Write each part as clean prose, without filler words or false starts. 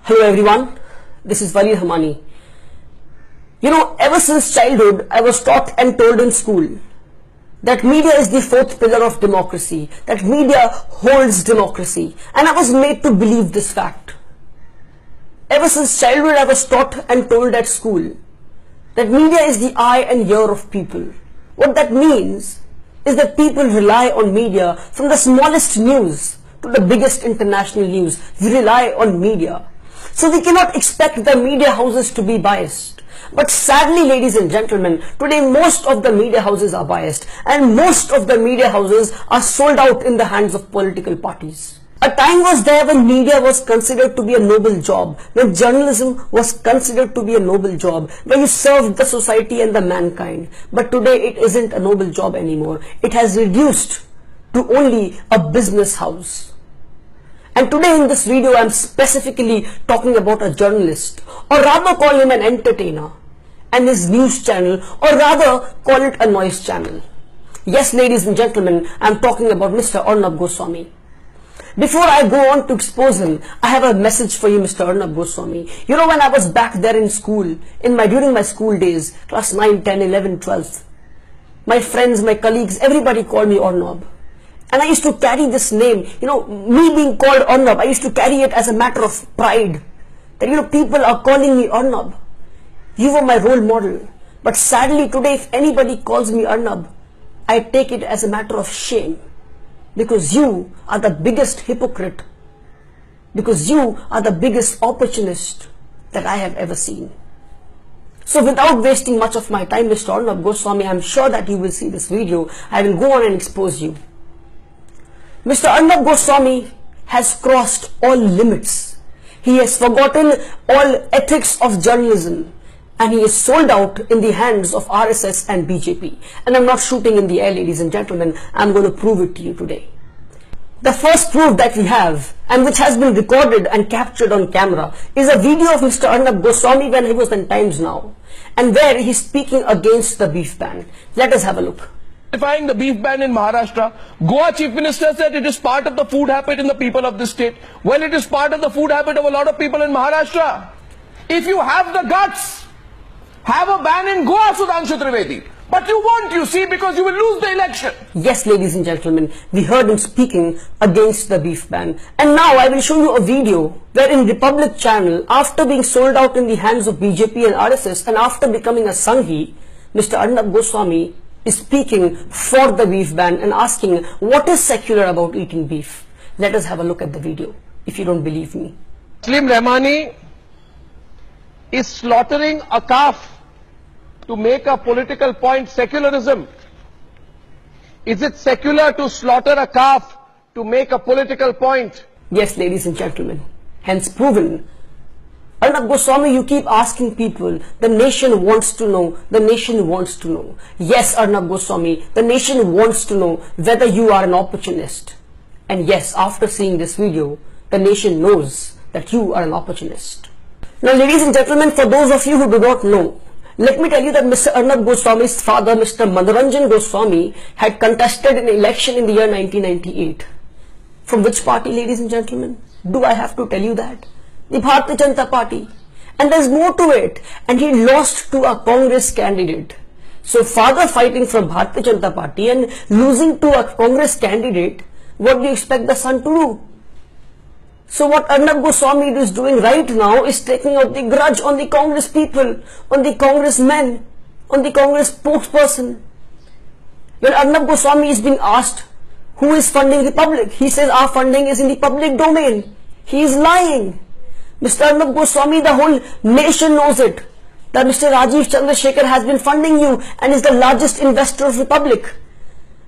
Hello everyone, this is Walid Hamani. You know, ever since childhood, I was taught and told in school that media is the fourth pillar of democracy, that media holds democracy, and I was made to believe this fact. Ever since childhood, I was taught and told at school that media is the eye and ear of people. What that means is that people rely on media from the smallest news to the biggest international news. We rely on media. So we cannot expect the media houses to be biased. But sadly, ladies and gentlemen, today most of the media houses are biased, and most of the media houses are sold out in the hands of political parties. A time was there when media was considered to be a noble job, when journalism was considered to be a noble job, where you served the society and the mankind. But today it isn't a noble job anymore. It has reduced to only a business house. And today in this video, I am specifically talking about a journalist, or rather call him an entertainer, and his news channel, or rather call it a noise channel. Yes, ladies and gentlemen, I am talking about Mr. Arnab Goswami. Before I go on to expose him, I have a message for you, Mr. Arnab Goswami. You know, when I was back there in school, during my school days, class 9, 10, 11, 12, my friends, my colleagues, everybody called me Arnab. And I used to carry this name, me being called Arnab, I used to carry it as a matter of pride. That, people are calling me Arnab. You were my role model. But sadly today, if anybody calls me Arnab, I take it as a matter of shame. Because you are the biggest hypocrite. Because you are the biggest opportunist that I have ever seen. So without wasting much of my time, Mr. Arnab Goswami, I am sure that you will see this video. I will go on and expose you. Mr. Arnab Goswami has crossed all limits. He has forgotten all ethics of journalism, and he is sold out in the hands of RSS and BJP. And I'm not shooting in the air, ladies and gentlemen. I'm going to prove it to you today. The first proof that we have, and which has been recorded and captured on camera, is a video of Mr. Arnab Goswami when he was in Times Now, and where he's speaking against the beef ban. Let us have a look. Justifying the beef ban in Maharashtra, Goa Chief Minister said it is part of the food habit in the people of this state. Well, it is part of the food habit of a lot of people in Maharashtra. If you have the guts, have a ban in Goa, Sudhanshu Trivedi. But you won't, you see, because you will lose the election. Yes, ladies and gentlemen, we heard him speaking against the beef ban. And now I will show you a video where in Republic channel, after being sold out in the hands of BJP and RSS, and after becoming a Sanghi, Mr. Arnab Goswami is speaking for the beef ban and asking what is secular about eating beef. Let us have a look at the video if you don't believe me. Taslim Rahmani is slaughtering a calf to make a political point. Secularism. Is it secular to slaughter a calf to make a political point? Yes, ladies and gentlemen, hence proven. Arnab Goswami, you keep asking people, the nation wants to know, the nation wants to know. Yes, Arnab Goswami, the nation wants to know whether you are an opportunist. And yes, after seeing this video, the nation knows that you are an opportunist. Now, ladies and gentlemen, for those of you who do not know, let me tell you that Mr. Arnab Goswami's father, Mr. Manoranjan Goswami, had contested an election in the year 1998. From which party, ladies and gentlemen? Do I have to tell you that? The Bharatiya Janata Party. And there's more to it. And he lost to a Congress candidate. So father fighting from Bharatiya Janata Party and losing to a Congress candidate, what do you expect the son to do? So what Arnab Goswami is doing right now is taking out the grudge on the Congress people, on the Congress men, on the Congress spokesperson. When Arnab Goswami is being asked who is funding Republic, he says our funding is in the public domain. He is lying. Mr. Arnab Goswami, the whole nation knows it, that Mr. Rajiv Chandrasekhar has been funding you and is the largest investor of Republic.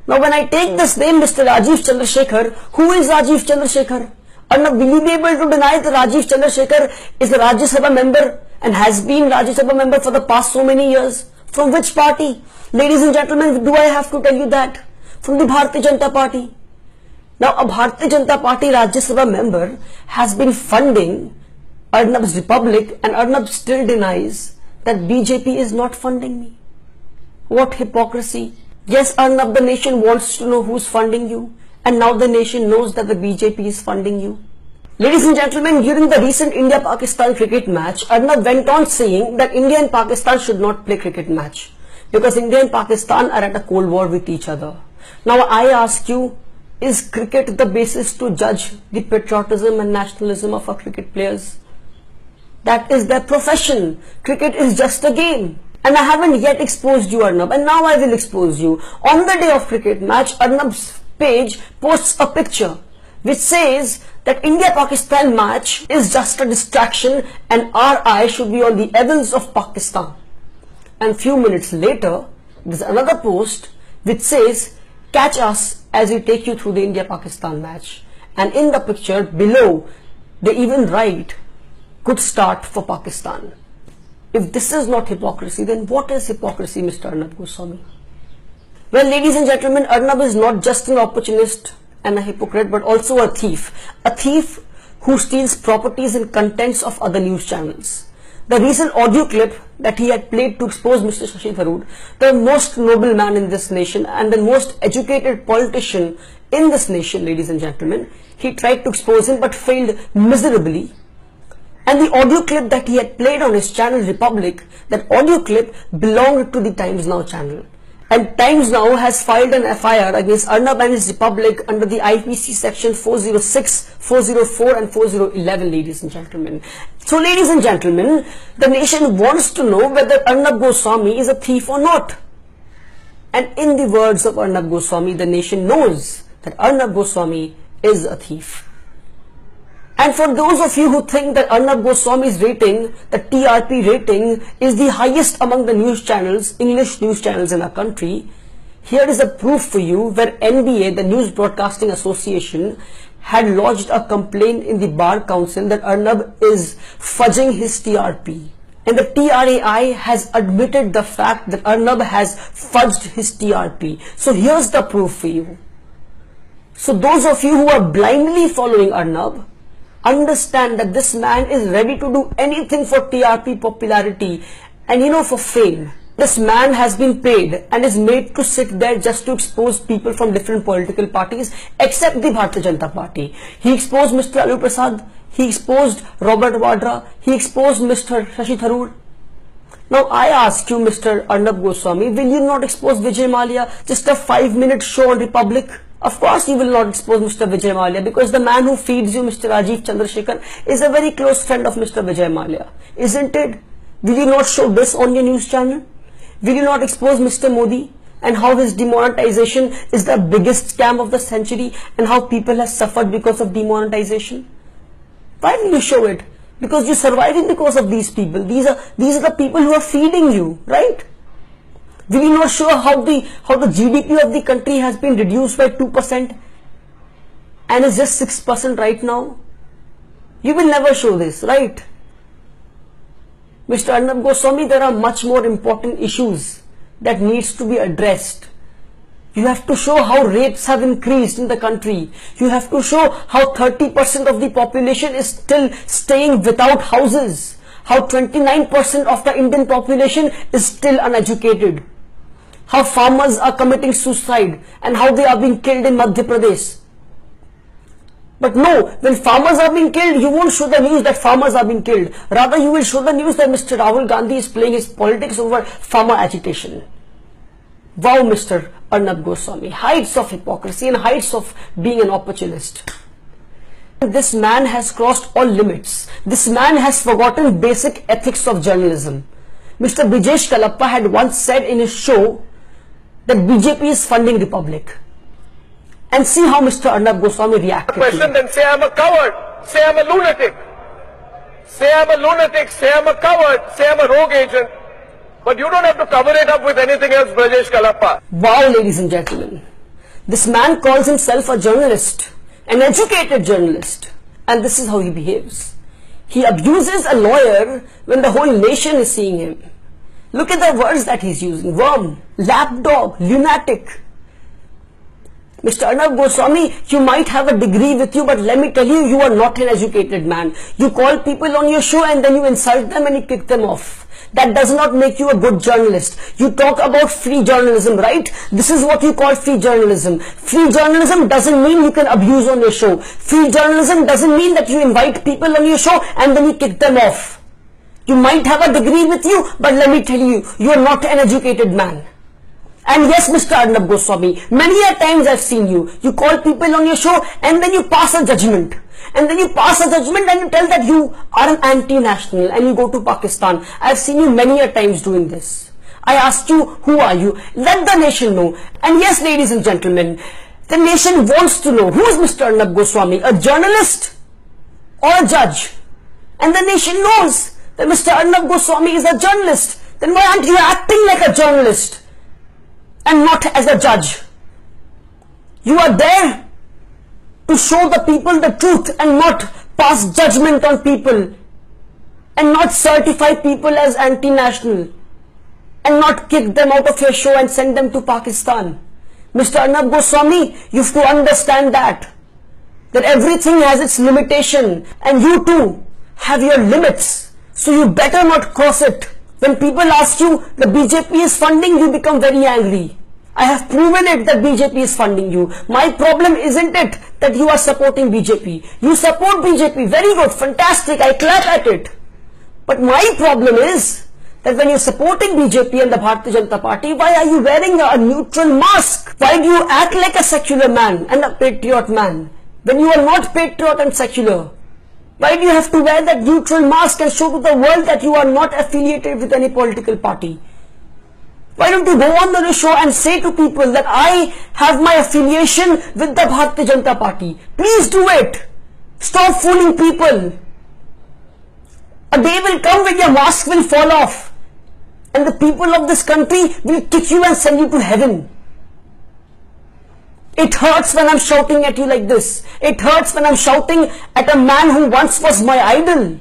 Now when I take this name, Mr. Rajiv Chandrasekhar, who is Rajiv Chandrasekhar? Arnab, will you be able to deny that Rajiv Chandrasekhar is a Rajya Sabha member and has been Rajya Sabha member for the past so many years? From which party? Ladies and gentlemen, do I have to tell you that? From the Bharatiya Janata Party. Now a Bharatiya Janata Party Rajya Sabha member has been funding Arnab's Republic, and Arnab still denies that BJP is not funding me. What hypocrisy. Yes, Arnab, the nation wants to know who's funding you, and now the nation knows that the BJP is funding you. Ladies and gentlemen, during the recent India-Pakistan cricket match, Arnab went on saying that India and Pakistan should not play cricket match because India and Pakistan are at a cold war with each other. Now I ask you, is cricket the basis to judge the patriotism and nationalism of our cricket players? That is their profession. Cricket is just a game. And I haven't yet exposed you, Arnab, and now I will expose you. On the day of cricket match, Arnab's page posts a picture which says that India-Pakistan match is just a distraction and our eye should be on the evils of Pakistan. And few minutes later, there's another post which says, catch us as we take you through the India-Pakistan match. And in the picture below, they even write, good start for Pakistan. If this is not hypocrisy, then what is hypocrisy, Mr. Arnab Goswami? Well, ladies and gentlemen, Arnab is not just an opportunist and a hypocrite, but also a thief. A thief who steals properties and contents of other news channels. The recent audio clip that he had played to expose Mr. Shashi Tharoor, the most noble man in this nation and the most educated politician in this nation, ladies and gentlemen, he tried to expose him but failed miserably. And the audio clip that he had played on his channel Republic, that audio clip belonged to the Times Now channel. And Times Now has filed an FIR against Arnab and his Republic under the IPC section 406, 404 and 4011, ladies and gentlemen. So ladies and gentlemen, the nation wants to know whether Arnab Goswami is a thief or not. And in the words of Arnab Goswami, the nation knows that Arnab Goswami is a thief. And for those of you who think that Arnab Goswami's rating, the TRP rating, is the highest among the news channels, English news channels in our country, here is a proof for you where NBA, the News Broadcasting Association, had lodged a complaint in the Bar Council that Arnab is fudging his TRP. And the TRAI has admitted the fact that Arnab has fudged his TRP. So here's the proof for you. So those of you who are blindly following Arnab, understand that this man is ready to do anything for TRP popularity and for fame. This man has been paid and is made to sit there just to expose people from different political parties except the Bharatiya Janata Party. He exposed Mr. Lalu Prasad, he exposed Robert Vadra, he exposed Mr. Shashi Tharoor. Now I ask you, Mr. Arnab Goswami, will you not expose Vijay Mallya, just a 5-minute show on Republic? Of course you will not expose Mr. Vijay Mallya because the man who feeds you, Mr. Rajiv Chandrasekhar, is a very close friend of Mr. Vijay Mallya, isn't it? Will you not show this on your news channel? Will you not expose Mr. Modi and how his demonetization is the biggest scam of the century and how people have suffered because of demonetization? Why will you show it? Because you're surviving because of these people. These are the people who are feeding you, right? Will you not show how the GDP of the country has been reduced by 2% and is just 6% right now? You will never show this, right? Mr. Arnab Goswami, there are much more important issues that needs to be addressed. You have to show how rapes have increased in the country. You have to show how 30% of the population is still staying without houses. How 29% of the Indian population is still uneducated. How farmers are committing suicide and how they are being killed in Madhya Pradesh. But no, when farmers are being killed, you won't show the news that farmers are being killed. Rather, you will show the news that Mr. Rahul Gandhi is playing his politics over farmer agitation. Wow, Mr. Arnab Goswami, heights of hypocrisy and heights of being an opportunist. This man has crossed all limits. This man has forgotten basic ethics of journalism. Mr. Brijesh Kalappa had once said in his show that BJP is funding Republic. And see how Mr. Arnab Goswami reacted to it. Then say I'm a coward, say I'm a lunatic. Say I'm a lunatic, say I'm a coward, say I'm a rogue agent. But you don't have to cover it up with anything else, Brijesh Kalappa. Wow, ladies and gentlemen. This man calls himself a journalist, an educated journalist. And this is how he behaves. He abuses a lawyer when the whole nation is seeing him. Look at the words that he's using. Worm, lapdog, lunatic. Mr. Arnab Goswami, you might have a degree with you, but let me tell you, you are not an educated man. You call people on your show and then you insult them and you kick them off. That does not make you a good journalist. You talk about free journalism, right? This is what you call free journalism. Free journalism doesn't mean you can abuse on your show. Free journalism doesn't mean that you invite people on your show and then you kick them off. You might have a degree with you, but let me tell you, you are not an educated man. And yes, Mr. Arnab Goswami, many a times I've seen you. You call people on your show and then you pass a judgment. And then you pass a judgment and you tell that you are an anti-national and you go to Pakistan. I've seen you many a times doing this. I asked you, who are you? Let the nation know. And yes, ladies and gentlemen, the nation wants to know, who is Mr. Arnab Goswami? A journalist or a judge? And the nation knows that Mr. Arnab Goswami is a journalist. Then why aren't you acting like a journalist and not as a judge? You are there to show the people the truth and not pass judgment on people and not certify people as anti-national and not kick them out of your show and send them to Pakistan. Mr. Arnab Goswami, you have to understand that everything has its limitation and you too have your limits. So you better not cross it. When people ask you the BJP is funding, you become very angry. I have proven it that BJP is funding you. My problem isn't it that you are supporting BJP. You support BJP, very good, fantastic, I clap at it. But my problem is that when you're supporting BJP and the Bharatiya Janata Party, why are you wearing a neutral mask? Why do you act like a secular man and a patriot man when you are not patriot and secular? Why do you have to wear that neutral mask and show to the world that you are not affiliated with any political party? Why don't you go on the show and say to people that I have my affiliation with the Bharatiya Janata Party? Please do it. Stop fooling people. A day will come when your mask will fall off and the people of this country will kick you and send you to heaven. It hurts when I'm shouting at you like this. It hurts when I'm shouting at a man who once was my idol.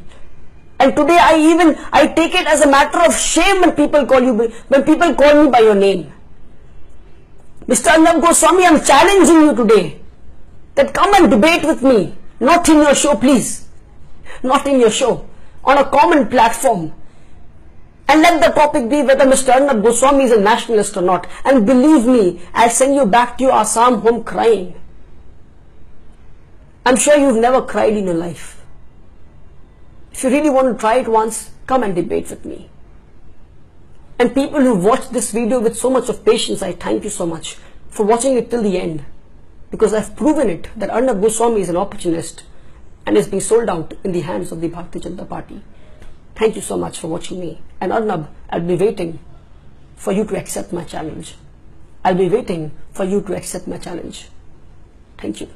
And today I take it as a matter of shame when people call me by your name. Mr. Arnab Goswami, I'm challenging you today that come and debate with me. Not in your show, please. Not in your show. On a common platform. And let the topic be whether Mr. Arnab Goswami is a nationalist or not. And believe me, I'll send you back to your Assam home crying. I'm sure you've never cried in your life. If you really want to try it once, come and debate with me. And people who watched this video with so much of patience, I thank you so much for watching it till the end. Because I've proven it that Arnab Goswami is an opportunist and is being sold out in the hands of the Bharatiya Janata Party. Thank you so much for watching me. And Arnab, I'll be waiting for you to accept my challenge. I'll be waiting for you to accept my challenge. Thank you.